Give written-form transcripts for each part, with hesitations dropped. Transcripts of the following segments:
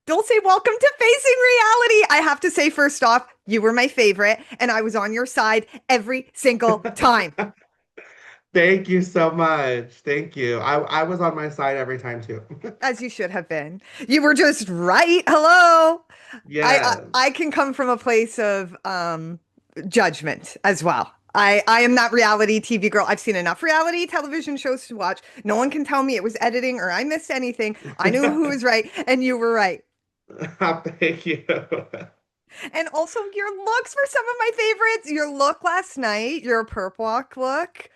Dulce, welcome to Facing Reality. I have to say, first off, you were my favorite, and I was on your side every single time, Thank you so much. Thank you. I was on my side every time too. as you should have been. You were just right. Hello. I, I Yes. I can come from a place of judgment as well. I am not reality TV girl. I've seen enough reality television shows to watch. No one can tell me it was editing or I missed anything. I knew who was right, and you were right. Thank you. And also, your looks were some of my favorites. Your look last night, your perp walk look,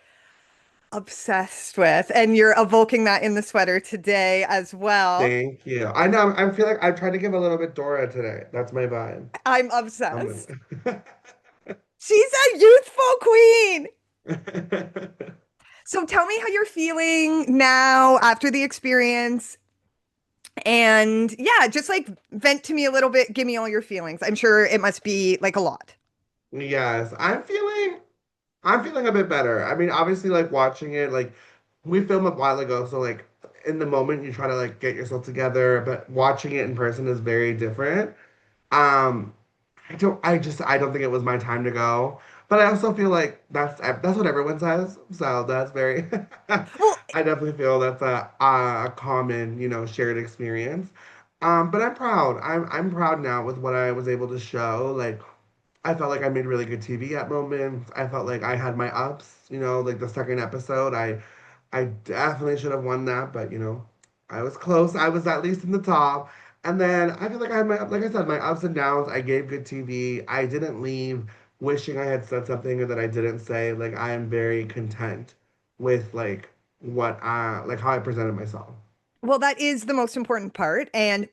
obsessed with. And you're evoking that in the sweater today as well. Thank you. I know I feel like I'm trying to give a little bit Dora today. That's my vibe. I'm I'm obsessed. She's a youthful queen. gonna- So tell me how you're feeling now after the experience. And yeah, just like vent to me a little bit. Give me all your feelings. I'm sure it must be like a lot. Yes, I'm feeling a bit better. I mean, obviously like watching it like we filmed a while ago, so like in the moment you try to like get yourself together, but watching it in person is very different. Um, I don't think it was my time to go. But I also feel like that's what everyone says. So that's very Well, I definitely feel that's a common, shared experience. But I'm proud. I'm proud now with what I was able to show. Like I felt like I made really good TV at moments. I felt like I had my ups, like the second episode. I definitely should have won that, but I was close. I was at least in the top. And then I feel like I had like I said, my ups and downs. I gave good TV. I didn't leave wishing I had said something or that I didn't say. Like I am very content with like like how I presented myself. well, that is the most important part. And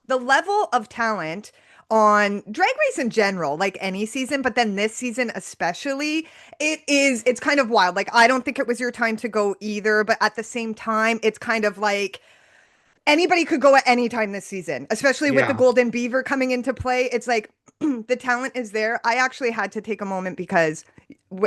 the level of talent on Drag Race in general, like any season, but then this season especially, it's kind of wild. Like, I don't think it was your time to go either, but at the same time, it's kind of like anybody could go at any time this season, especially with the Yeah. Golden Beaver coming into play. It's like the talent is there. I actually had to take a moment because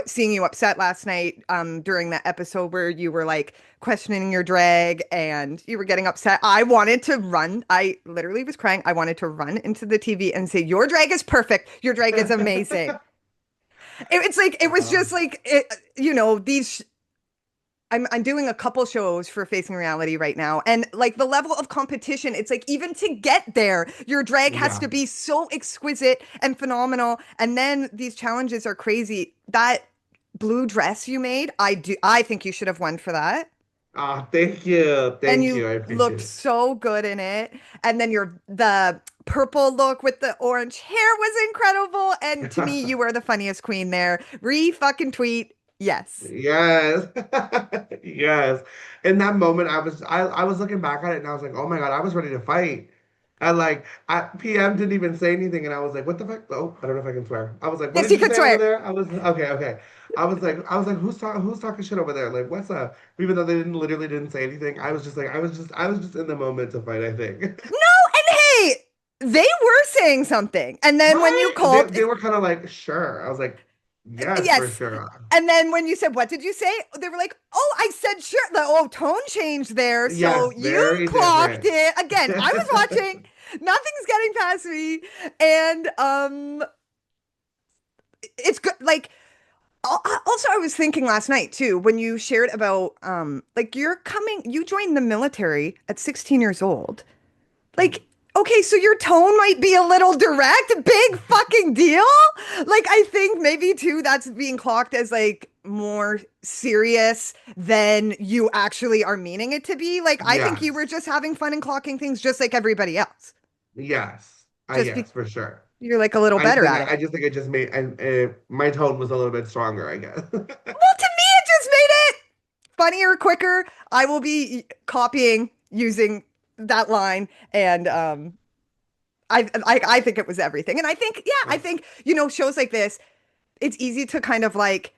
seeing you upset last night during that episode where you were like questioning your drag and you were getting upset. I wanted to run. I literally was crying. I wanted to run into the TV and say, "Your drag is perfect. Your drag is amazing." It's like it was Uh, just like these I'm doing a couple shows for Facing Reality right now. And like the level of competition, it's like even to get there, your drag has yeah. to be so exquisite and phenomenal. And then these challenges are crazy. That blue dress you made, I think you should have won for that. Thank you. And Thank you you. I looked appreciate it. so good in it. And then the purple look with the orange hair was incredible. And to me, you were the funniest queen there. Re fucking tweet. Yes. Yes. Yes. In that moment, I was looking back at it and I was like, oh my God, I was ready to fight. And like PM didn't even say anything and I was like, what the fuck? Oh, I don't know if I can swear. I was like, what Yes, did you you could say over swear. there? I was okay, okay. I was like, who's talking shit over there? Like, what's up? Even though they didn't say anything. I was just in the moment to fight, I think. No, and hey, they were saying something. And then when you Right? They called, they were kind of like, sure. I was like, yes, for yes. sure. And then when you said, what did you say? They were like, oh, I said sure. The tone changed there. So Yes, you very clocked different. it. Again, I was watching. Nothing's getting past me. And it's good. Like also I was thinking last night too, when you shared about like you joined the military at 16 years old. Like, okay, so your tone might be a little direct, big fucking deal. Like, I think maybe too, that's being clocked as like more serious than you actually are meaning it to be. Like, I think you were Yes. just having fun and clocking things just like everybody else. Yes. Just be Yes, for sure. you're like a little I just better think at I it. just think it just made and my tone was a little bit stronger, I guess. Well, to me, it just made it funnier, quicker. I will be copying using that line and I think it was everything. And I think, yeah, I think, shows like this, it's easy to kind of like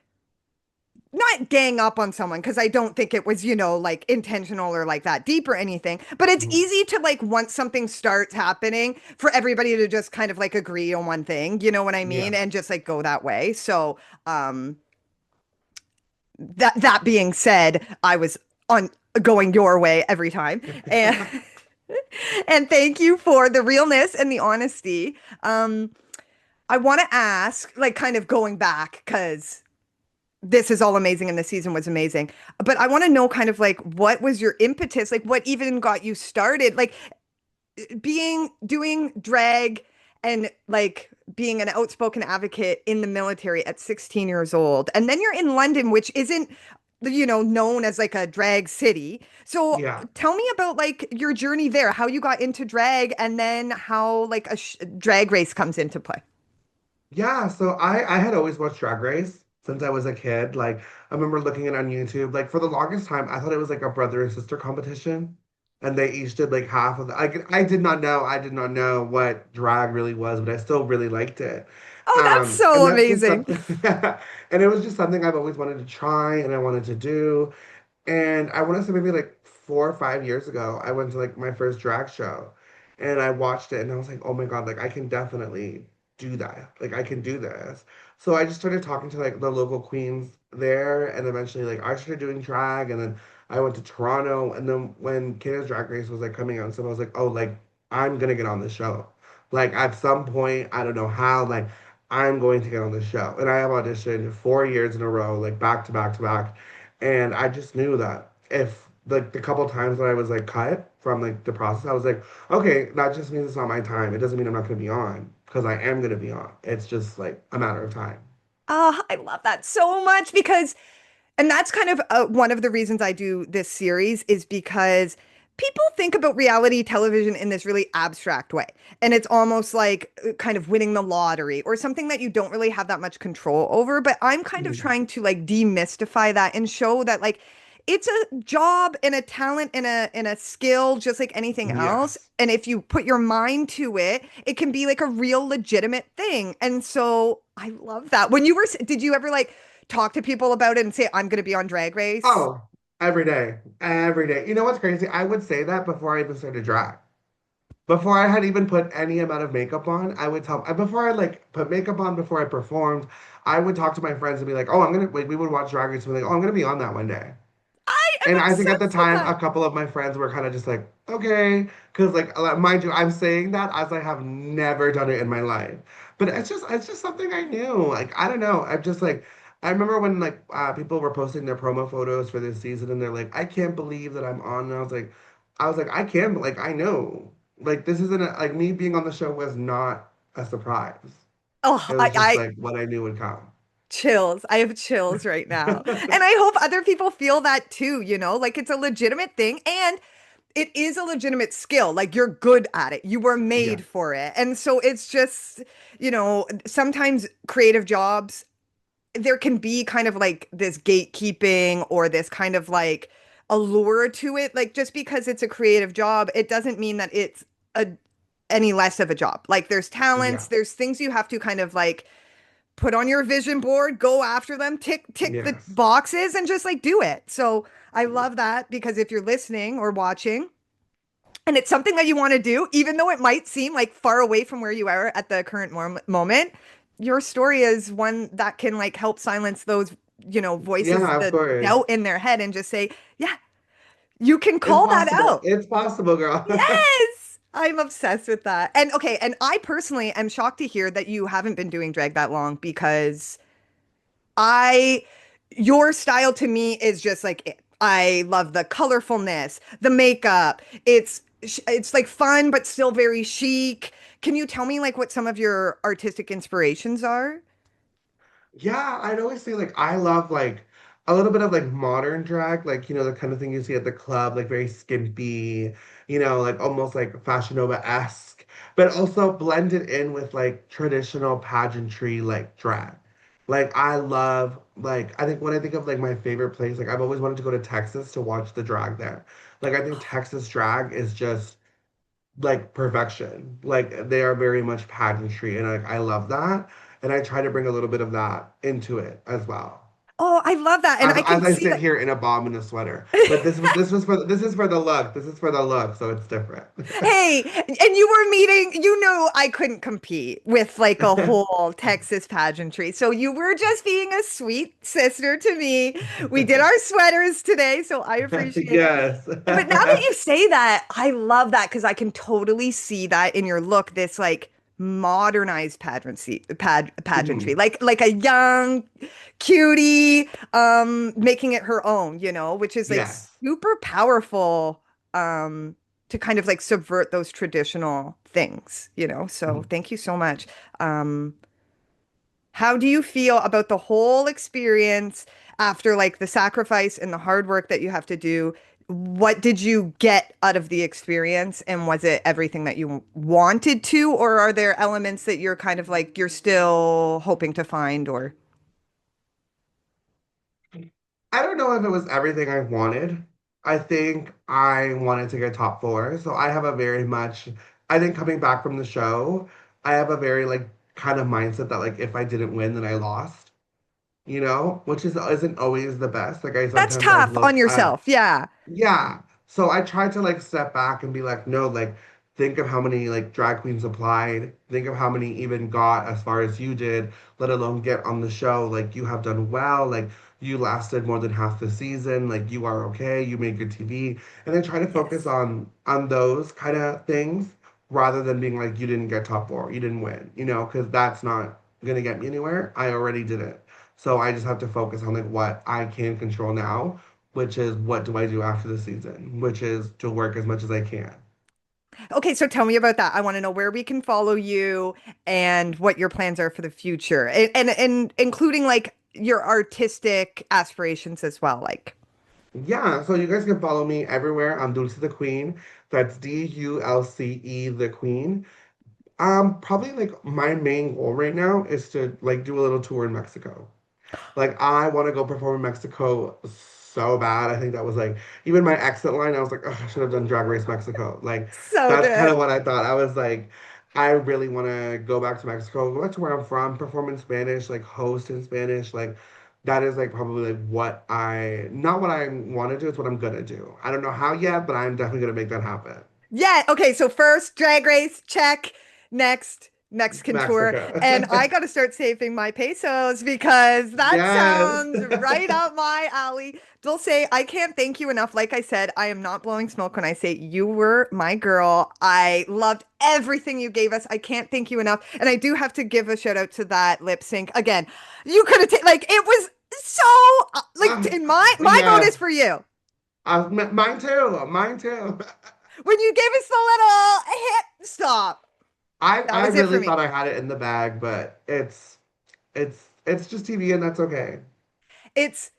not gang up on someone because I don't think it was, like intentional or like that deep or anything. But it's easy to like once something starts happening for everybody to just kind of like agree on one thing, you know what I mean? Yeah. And just like go that way. So that being said, I was on going your way every time. And And thank you for the realness and the honesty. Um, I want to ask, like, kind of going back, because this is all amazing and the season was amazing. But I want to know kind of like what was your impetus? Like, what even got you started? Like, doing drag and like being an outspoken advocate in the military at 16 years old. And then you're in London, which isn't, known as like a drag city. So Yeah. tell me about like your journey there, how you got into drag, and then how like a drag race comes into play. Yeah, so I had always watched Drag Race since I was a kid. Like I remember looking it on YouTube. Like for the longest time, I thought it was like a brother and sister competition, and they each did like half of the. I did not know what drag really was, but I still really liked it. Oh, that's And so that's just amazing. something. And it was just something I've always wanted to try and I wanted to do. And I want to say maybe like 4 or 5 years ago, I went to like my first drag show and I watched it and I was like, oh my God, like I can definitely do that. Like I can do this. So I just started talking to like the local queens there and eventually like I started doing drag and then I went to Toronto and then when Canada's Drag Race was like coming out and stuff, I was like, oh, like I'm gonna get on the show. Like at some point, I don't know how, like I'm going to get on the show. And I have auditioned 4 years in a row, like back to back to back. And I just knew that if like the couple times that I was like cut from like the process, I was like, okay, that just means it's not my time. It doesn't mean I'm not gonna be on because I am gonna be on. It's just like a matter of time. Oh, I love that so much because and that's kind of one of the reasons I do this series is because people think about reality television in this really abstract way. And it's almost like kind of winning the lottery or something that you don't really have that much control over. But I'm kind of Mhm. trying to like demystify that and show that like it's a job and a talent and a skill just like anything else. Yes. And if you put your mind to it, it can be like a real legitimate thing. And so I love that. Did you ever like talk to people about it and say, I'm going to be on Drag Race? Oh, every day. Every day. You know what's crazy? I would say that before I even started drag. Before I had even put any amount of makeup on, I would tell, before I like put makeup on, before I performed, I would talk to my friends and be like, oh, I'm gonna, like, we would watch Drag Race and be like, oh, I'm gonna be on that one day. I am And I think at the obsessed with time, a that. couple of my friends were kind of just like, okay, because mind you, I'm saying that as I have never done it in my life, but it's just something I knew. Like I don't know, I'm just like, I remember when like people were posting their promo photos for this season, and they're like, I can't believe that I'm on. And I was like, I can, but like I know, like this isn't like me being on the show was not a surprise. Oh, It was just I like what I knew would come. chills. I have chills right now. And I hope other people feel that too, like it's a legitimate thing and it is a legitimate skill. Like you're good at it. You were made Yes, for it. And so it's just, sometimes creative jobs, there can be kind of like this gatekeeping or this kind of like allure to it. Like just because it's a creative job, it doesn't mean that it's a any less of a job. Like there's talents, yeah, there's things you have to kind of like put on your vision board, go after them, tick the yes, boxes and just like do it. So I love that because if you're listening or watching and it's something that you want to do, even though it might seem like far away from where you are at the current moment, your story is one that can like help silence those, voices, yeah, of the course. doubt in their head and just say, yeah, you can It's call that possible. out. It's possible, girl. Yes. I'm obsessed with that. And okay, and I personally am shocked to hear that you haven't been doing drag that long because I, your style to me is just like it. I love the colorfulness, the makeup. It's like fun but still very chic. Can you tell me like what some of your artistic inspirations are? Yeah, I'd always say like I love like a little bit of like modern drag, like the kind of thing you see at the club, like very skimpy, like almost like Fashion Nova-esque, but also blended in with like traditional pageantry like drag. Like I love like I think when I think of like my favorite place, like I've always wanted to go to Texas to watch the drag there. Like I think Texas drag is just like perfection. Like they are very much pageantry, and like I love that. And I try to bring a little bit of that into it as well. Oh, I love that. And I As can I see sit that. here in a bomb and a sweater. But this is for the look. This is for the look, so it's different. Hey, and you were meeting, you knew I couldn't compete with like a whole Texas pageantry. So you were just being a sweet sister to me. We did our sweaters today, so I appreciate it. Yes. But now that you say that, I love that because I can totally see that in your look, this like modernized pageantry, Mhm. like a young cutie, making it her own, which is like Yes. super powerful, to kind of like subvert those traditional things. So Mhm. thank you so much. Um, how do you feel about the whole experience after like the sacrifice and the hard work that you have to do? What did you get out of the experience? And was it everything that you wanted to, or are there elements that you're kind of like you're still hoping to find or I don't know if it was everything I wanted. I think I wanted to get top four. So I have a very much, I think coming back from the show, I have a very like kind of mindset that like if I didn't win, then I lost, which isn't always the best. Like I that's sometimes like tough on look at yourself? Yeah. yeah. So I tried to like step back and be like, no, like think of how many like drag queens applied. Think of how many even got as far as you did, let alone get on the show. Like you have done well. Like you lasted more than half the season. Like you are okay. You made good TV. And then try to focus Yes. on those kind of things rather than being like you didn't get top four, you didn't win, because that's not gonna get me anywhere. I already did it. So I just have to focus on like what I can control now, which is what do I do after the season, which is to work as much as I can. Okay, so tell me about that. I want to know where we can follow you and what your plans are for the future, and including like your artistic aspirations as well. Like, Yeah, so you guys can follow me everywhere. I'm Dulce the Queen. That's Dulce the Queen. Probably like my main goal right now is to like do a little tour in Mexico. Like I want to go perform in Mexico so bad. I think that was like even my exit line. I was like, "Ugh, I should have done Drag Race Mexico." Like so that's kind good. of what I thought. I was like, I really want to go back to Mexico, go back to where I'm from, perform in Spanish, like host in Spanish. Like that is like probably like what I not what I want to do. It's what I'm gonna do. I don't know how yet, but I'm definitely gonna make that happen. Yeah. Okay. So first, Drag Race, check. Next, Mexican tour. Mexico. And I got to start saving my pesos because that Yes. sounds right up my alley. Dulce, I can't thank you enough. Like I said, I am not blowing smoke when I say you were my girl. I loved everything you gave us. I can't thank you enough. And I do have to give a shout out to that lip sync. Again, you could have taken, like, it was so, like, Uh, in my vote is yes. for you. Mine too. Mine too. When you gave us the little hip stop, that I was it for really me. thought I had it in the bag, but it's just TV and that's okay. It's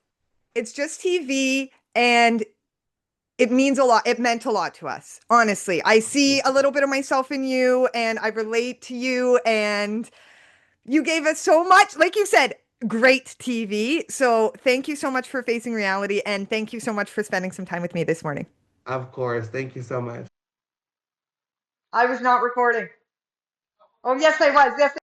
it's just TV and it means a lot. It meant a lot to us. Honestly. I see a little bit of myself in you and I relate to you and you gave us so much. Like you said, great TV. So thank you so much for facing reality and thank you so much for spending some time with me this morning. Of course. Thank you so much. I was not recording. Oh, yes, I was. Yes,